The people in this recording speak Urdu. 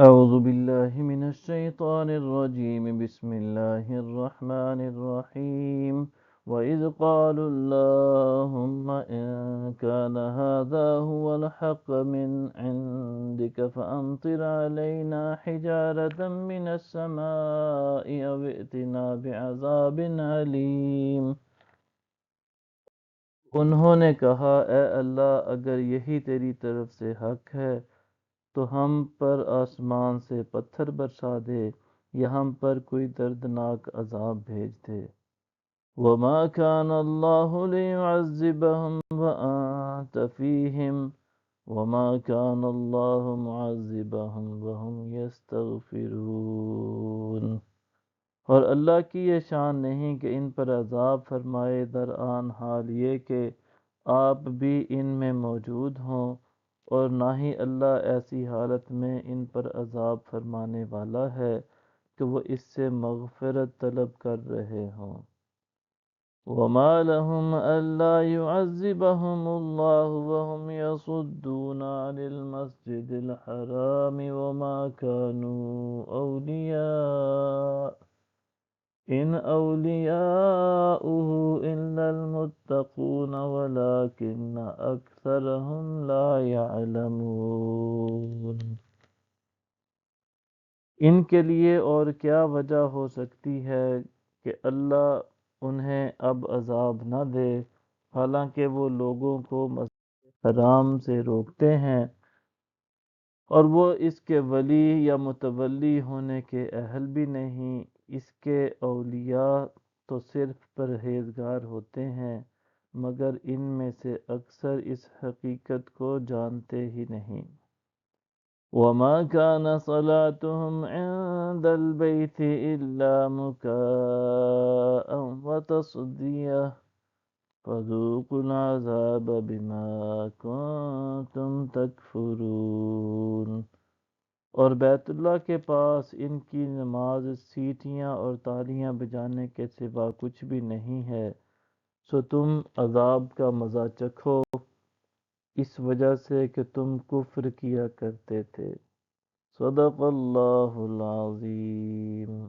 أعوذ بالله من الشيطان الرجيم بسم الله الرحمن الرحيم وإذ قالوا اللهم إن كان هذا هو الحق من عندك فأمطر علينا حجارة من السماء أو ائتنا بعذاب أليم۔ انہوں نے کہا اے اللہ اگر یہی تیری طرف سے حق ہے تو ہم پر آسمان سے پتھر برسا دے یا ہم پر کوئی دردناک عذاب بھیج دے۔ وما كان الله ليعذبهم وأنت فيهم وما كان الله معذبهم وهم يستغفرون۔ اور اللہ کی یہ شان نہیں کہ ان پر عذاب فرمائے در آن حال یہ کہ آپ بھی ان میں موجود ہوں، اور نہ ہی اللہ ایسی حالت میں ان پر عذاب فرمانے والا ہے کہ وہ اس سے مغفرت طلب کر رہے ہوں۔ وما لهم ألا يعذبهم الله وهم يصدون عن المسجد الحرام وما كانوا أولياء إن أولياؤه إلا المتقون ولكن أكثرهم لا يعلمون۔ ان کے لیے اور کیا وجہ ہو سکتی ہے کہ اللہ انہیں اب عذاب نہ دے، حالانکہ وہ لوگوں کو مسجد حرام سے روکتے ہیں اور وہ اس کے ولی یا متولی ہونے کے اہل بھی نہیں۔ اس کے اولیاء تو صرف پرہیزگار ہوتے ہیں، مگر ان میں سے اکثر اس حقیقت کو جانتے ہی نہیں۔ وما كان صلاتهم عند البيت إلا مكاء وتصدية فذوقوا العذاب بما كنتم تكفرون۔ اور بیت اللہ کے پاس ان کی نماز سیٹیاں اور تالیاں بجانے کے سوا کچھ بھی نہیں ہے، سو تم عذاب کا مزہ چکھو اس وجہ سے کہ تم کفر کیا کرتے تھے۔ صدق اللہ العظیم۔